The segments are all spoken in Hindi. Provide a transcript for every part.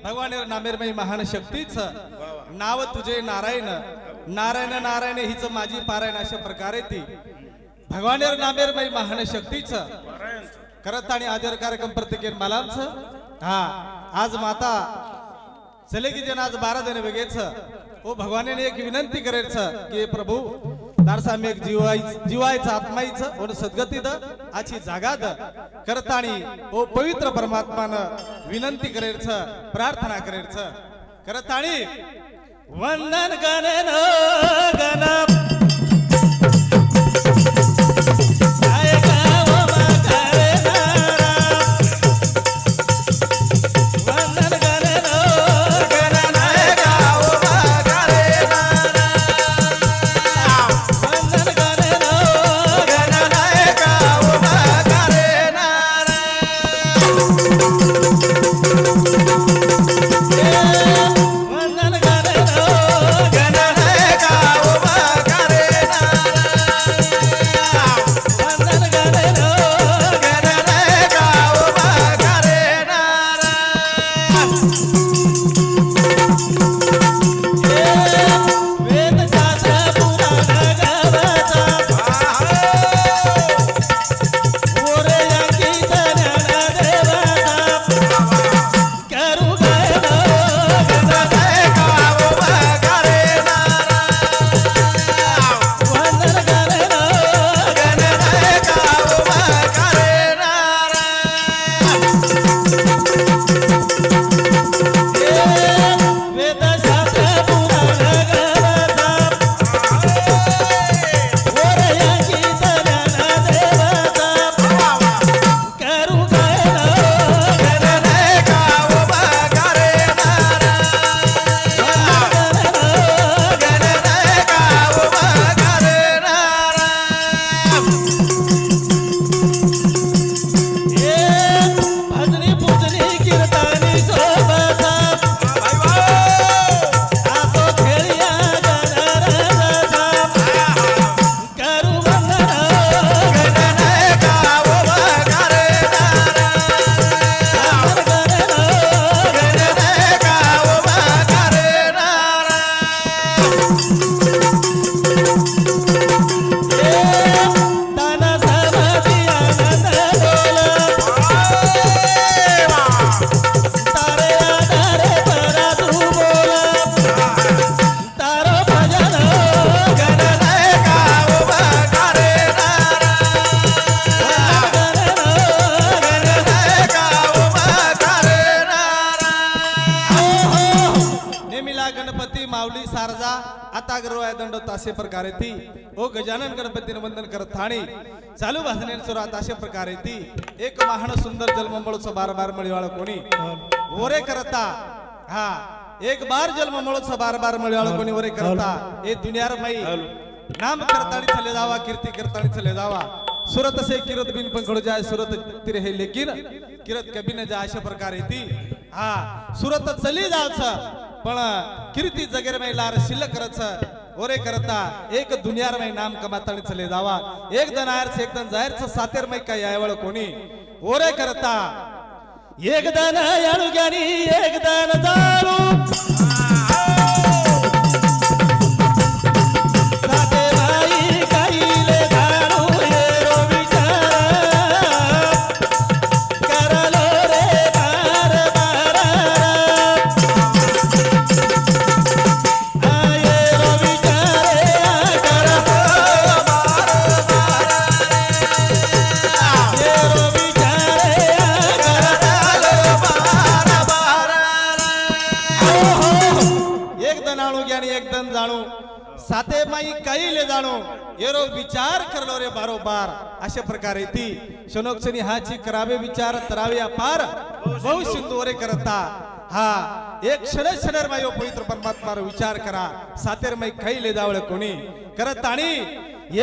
भगवान नामेरमयी महान शक्तीच नाव तुझे नारायण नारायण नारायण हीच माझी पारायण अशा प्रकारे ती भगवान नामेरमयी महान शक्तीच करत आणि आदर कार्यक्रम प्रत्येक मालांच हा आज माता चले की जन आज 12 दिन वेगेच ओ भगवाने एक विनंती करेच की प्रभु दारसा मेघ जीवायचा आत्माईच और सद्गती द आची जागा द करताणी ओ पवित्र परमात्मान विनंती करेच प्रार्थना करेच करताणी वंदन गणन गण असे प्रकारे ती ओ गजानन गणपती वंदन करत थाणी चालू भाजने सुरात अशा प्रकारे ती एक महान सुंदर जन्ममळोच बार बार मळीवाळ कोणी ओरे करता हा एक बार जन्ममळोच बार बार मळीवाळ कोणी ओरे करता ए दुनियार मई नाम करताणी चले जावा कीर्ती करताणी चले जावा सुरत से किरत बिन पंखड़ जाए सुरत तिरे है लेकिन किरत कभी न जाए अशा प्रकारे ती हा सुरत चली जावच पण कीर्ती जगेर में लार शिल्लक करच ओरे करता एक दुनियार में नाम कमाता चले जावा एक दन आयर से एक दन जाहिर से सातेर में काय यावळ कोणी ओरे करता एक दन याळू ज्ञानी एक दन जाणू साते बाई काईले जाणू हेरो विचार करलो रे बार बार साते माई काही ले जाणो येरो विचार करलो रे बारोबार अशा प्रकारे ती शनोक्षणी हाची करावे विचार तरावे अपार बहु सिंधू रे करता हा एक क्षण मायो पवित्र परमात्मा विचार करा सातेर माई काही ले जावळ कोणी करत आणि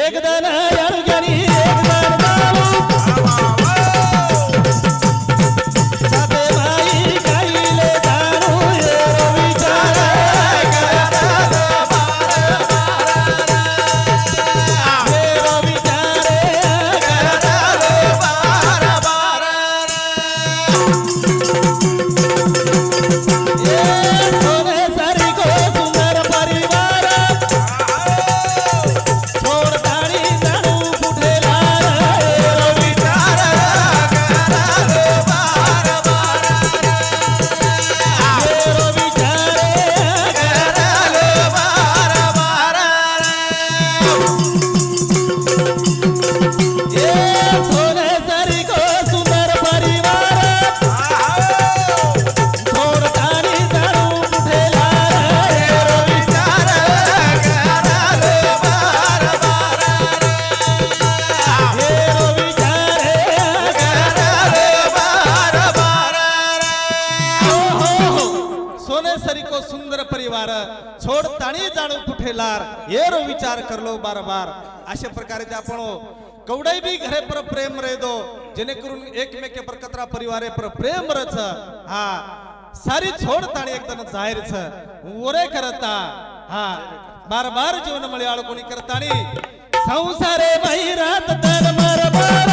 एक दन याळू ज्ञानी एक दन जाणू साते माई काही ले जाणू येरो विचार ताणी जाणू कुठेलार येरो विचार करलो बार बार अशा प्रकारे ते आपण कवडाई बी घरे पर प्रेम रे दो जेणेकरून एकमेके पर कतरा परिवारे पर प्रेम रच हा सारी छोड ताणी एकदम जाहीर छ ओरे करता हा बार बार जीवन मळयाळ कोणी करताणी संसारे बाई रात तन मर बार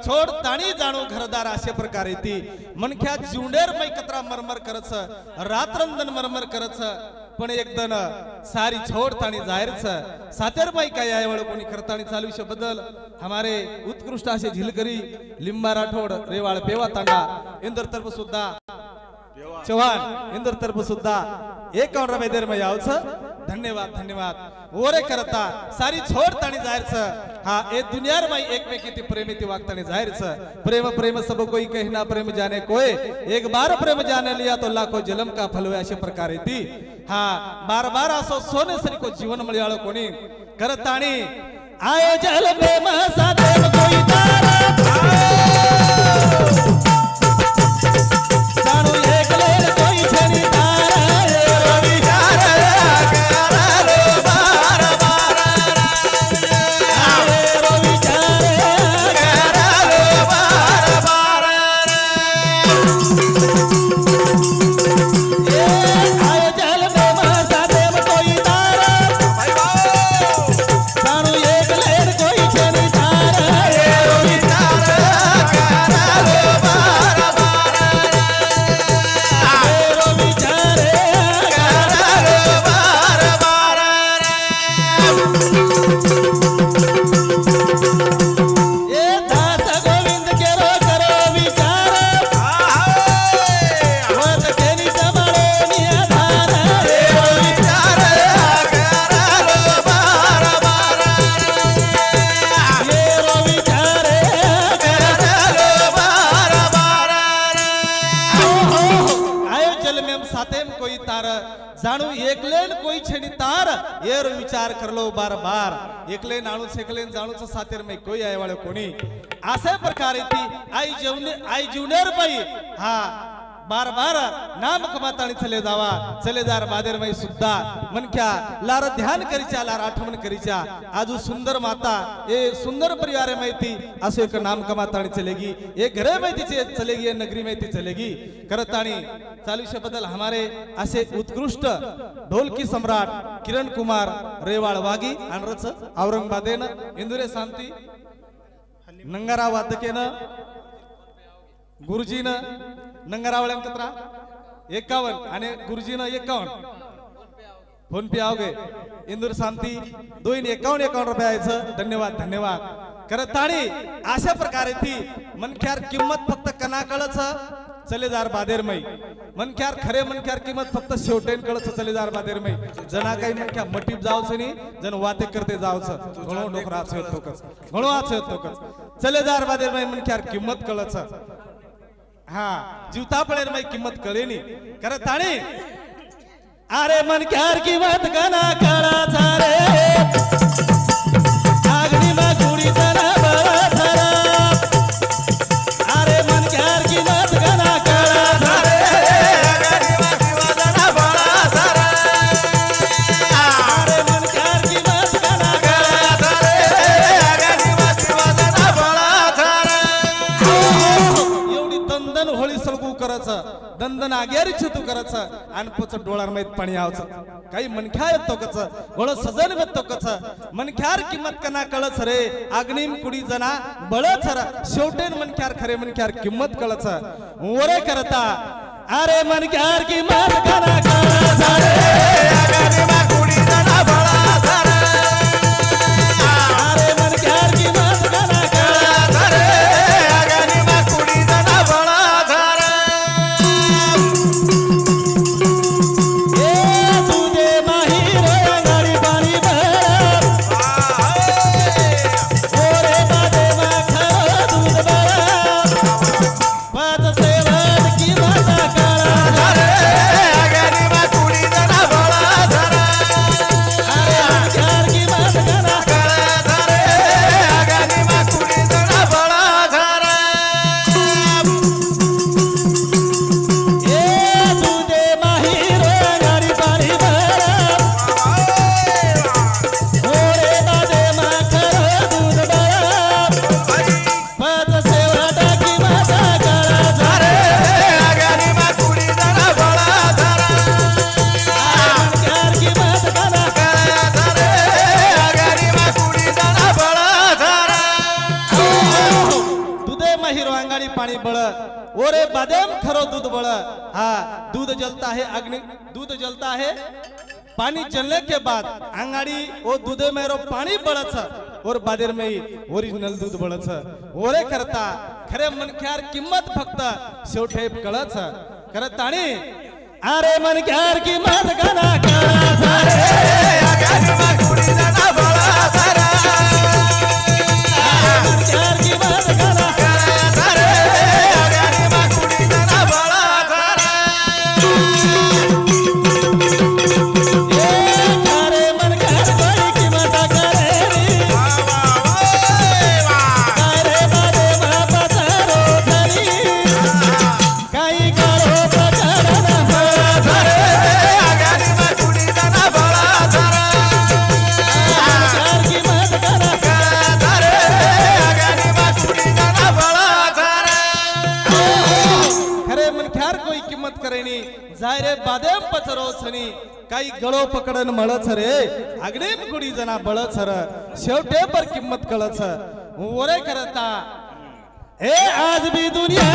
छोड ताणी जाणू घरदार अशा प्रकारे ती मनख्या जिवडेर मै कतरा मरमर करच रात्रंदन मरमर करच पण एकदन सारी छोड ताणी जाहीर छ सातेर मै काय यावळ कोणी करताणी चालू विषय बदल हमारे उत्कृष्ट असे झिलकरी लिंबा राठोड रेवाळ पेवा तांडा इंदर तरफ सुद्धा चव्हाण इंदर तरफ सुद्धा 51 रुपये देर मै यावच धन्यवाद धन्यवाद ओरे करता सारी छोड ताणी जाहीर छ हा ए दुनियार में एक में किती प्रेमी ती वागतानी जाहिर छ प्रेम प्रेम सब कोई कहना प्रेम जाने कोई एक बार प्रेम जाने लिया तो लाखों जन्म का फल हुआ अशा प्रकारे ती हा बार बार असो सोने सरी को जीवन मळयाळ कोणी करतानी आयो जल प्रेम साथे कोई तारा जाणू एकले कोई छनी जाणू एकलेन कोई छेनी तार येर विचार करलो बार बार एकले नाणू छेकलेन जाणूच सातेर में कोई आय वाले कोणी असे प्रकारे ती आई जूनियर बाई हा बार बार नाम कमातानी चले जावा चलेदार बादेर में सुद्धा मनक्या लार ध्यान करीचा लार आठवण करीचा आजू सुंदर माता ये सुंदर परिवार में थी असो एक नाम कमातानी चलेगी ये घरे में थी चलेगी ये नगरी में थी चलेगी करतानी चालू से बदल हमारे ऐसे उत्कृष्ट ढोलकी सम्राट किरण कुमार रेवाळ वागी अनरच औरंगाबादेन इंदुरे शांती नंगारा वादकेन गुरुजीन नंगरावळ्यान कतरा 51 आणि गुरुजीन 51 फोन पे आओगे इंदूर शांती दोन 51 रुपये आयचं धन्यवाद धन्यवाद करताणी अशा प्रकारे ती मनख्यार किंमत फक्त कणाकळच चलेदार बादेरमई मनख्यार खरे मनख्यार किंमत फक्त शेवटेन कळच चलेदार बादेरमई जना काही मनख्या मटीप जावच नी जन वाते करते जावच घणो डोकरा छेतो कस घणो छेतो कस चलेदार बादेरमई मनख्यार किंमत कळच हा जीवता पळेर मै किंमत कळेनी करताणी अरे मनख्यार किंमत कना कळाचा रे आगनी मा गुडी जना बळा अरे मनख्यार किंमत कना कळाचा रे आगनी मा जना बळा अरे मनख्यार किंमत कना कळाचा रे आगनी मा जना बळा एवढी दंदन होळी सळगू करच दंदन आगेरी छतू करच आणि पोच डोळार मैत पाणी आवच काही मनख्या येतो कच गोळ सजन वेतो कच मनख्यार किंमत कना कळच रे अग्निम कुडी जना बळच रे शेवटेन मनख्यार खरे मनख्यार किंमत कळच ओरे करता अरे मनख्यार किंमत कना कळच रे अग्निम कुडी जना बळच महिरो अंगाड़ी पानी बड़ ओरे बादाम खरो दूध बड़ हाँ दूध जलता है अग्नि दूध जलता है पानी जलने के बाद अंगाड़ी वो दूधे में रो पानी बड़छ और बादेर में ही ओरिजिनल दूध बड़छ ओरे करता खरे मनख्यार किंमत फक्त शेवटे कळच करताणी अरे मनख्यार किंमत गाना कळा सारे अगनमा कुडी जाना बळा सारा मनख्यार किंमत गाना कळा सारे अगनमा कुडी जाना बळा सारा जायरे बादेम पचरो छनी काही गळो पकडन मळच रे अग्नेम गुडी जना बळच र शेवटे पर किंमत कळच ओरे करता हे आज भी दुनिया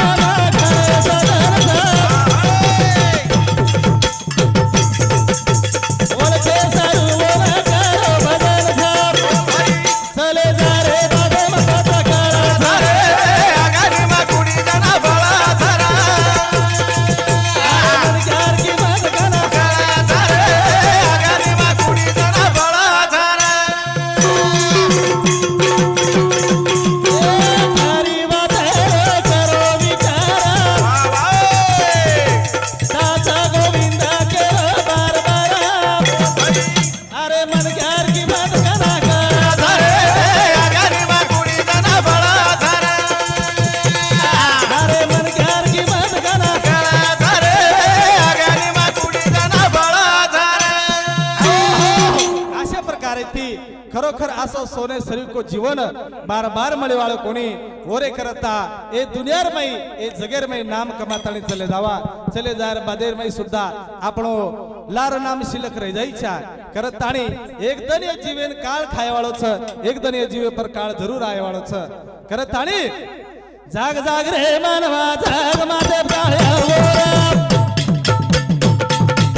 खरोखर असो सोने शरीर को जीवन बार बार मळे वाळो कोणी ओरे करता ए दुनियार मई ए जगेर मई नाम कमातानी चले जावा चले जार बादेर मई सुद्धा आपणो लार नाम शिलक रह जाई छा करताणी एक दिन ये जीवन काळ खाय वाळो छ एक दिन ये जीवे पर काळ जरूर आय वाळो छ करताणी जाग जाग रे मानवा जाग माते प्राळ्या गोरा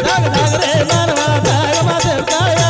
जाग जाग रे मानवा जाग माते प्राळ्या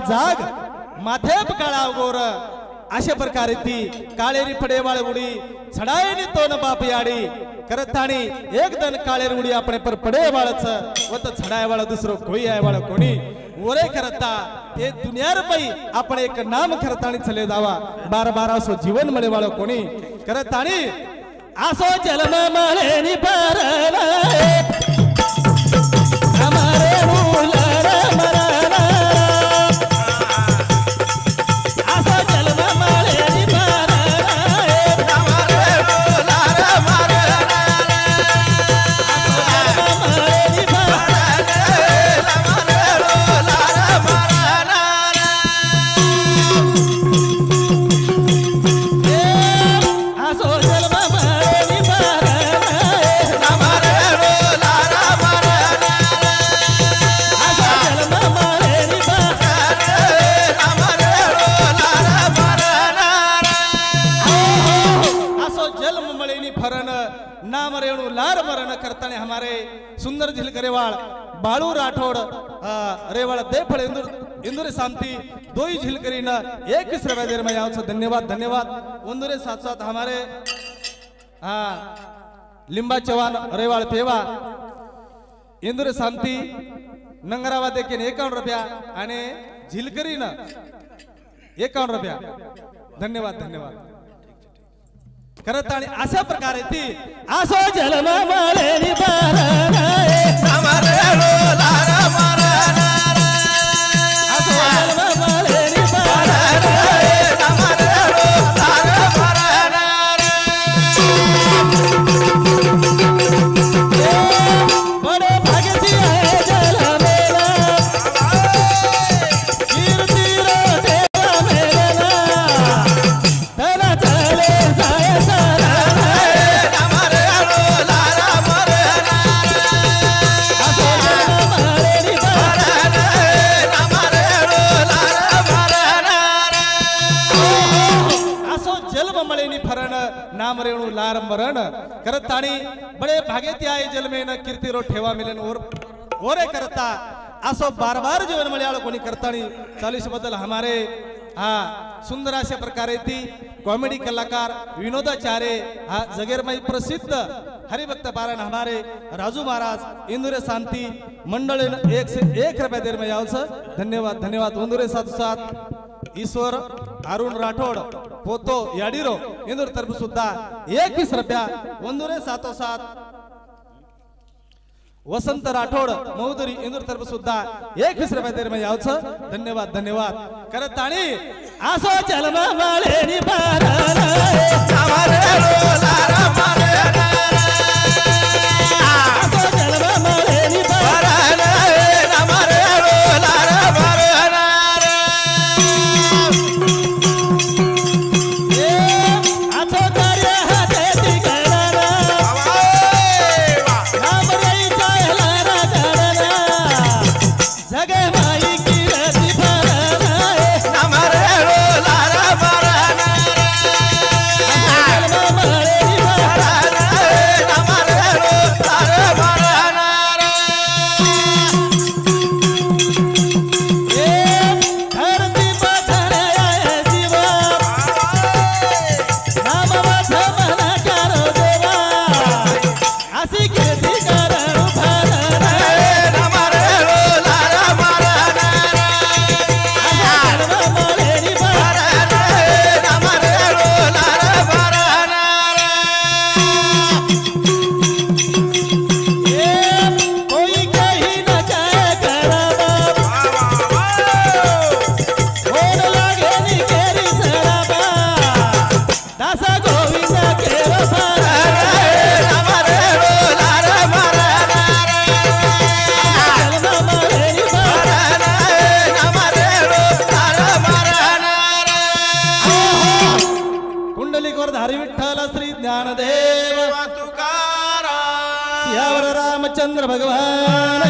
जाग माथे काळा गोर अशा प्रकारे ती काळेरी फडेवाळ उडी छडायनी तोन बाप याडी करताणी एक दन काळेर उडी अपने पर पडेवाळच वत छडायवाळ दुसरो कोई आयवाळ कोणी ओरे करता ए दुनियार पई आपण एक नाम करताणी चले जावा बार बार असो जीवन मळेवाळ कोणी करताणी आसो जन्म मळेनी परना हमारे मुलारा मराना हमारे सुंदर झिल करेवाल बाळू राठौड़ रेवाल देफल इंदुरे शांति दो ही झिल करी न एक श्रव्य में आओ धन्यवाद धन्यवाद उन्दुरे साथ साथ हमारे लिंबा चौहान रेवाल पेवा इंदुरे शांति नंगरावा देखील 51 रुपया आणि झिलकरी न 51 रुपया धन्यवाद धन्यवाद। करत आणि अशा प्रकारे ती आसो जलम मळेनी पारण नाम रेणु लार मरण करत आणि बडे भाग्यती आहे जन्मेन कीर्ती रो ठेवा मिलन ओरे करता असो बार बार जीवन मळ्याळ कोणी करतानी 40 बद्दल हमारे हा सुंदर अशा प्रकारे ती कॉमेडी कलाकार विनोदाचार्य हा जगेरमय प्रसिद्ध हरिभक्त पारायण हमारे राजू महाराज इंदुरे शांति मंडल 1 से 1 रुपया देर में यावस धन्यवाद धन्यवाद इंदुरे साथ साथ ईश्वर अरुण राठोड पोतो याडीरो इंदूर तरफ सुद्धा 21 रुपया वंदुरे साथोसाथ वसंत राठोड मौदरी इंदूर तरफ सुद्धा 21 रुपया देर में यावस धन्यवाद धन्यवाद करत आणि आसो जलमा माळेनी पारण आसो जलमा माळेनी पारण चंद्र भगवान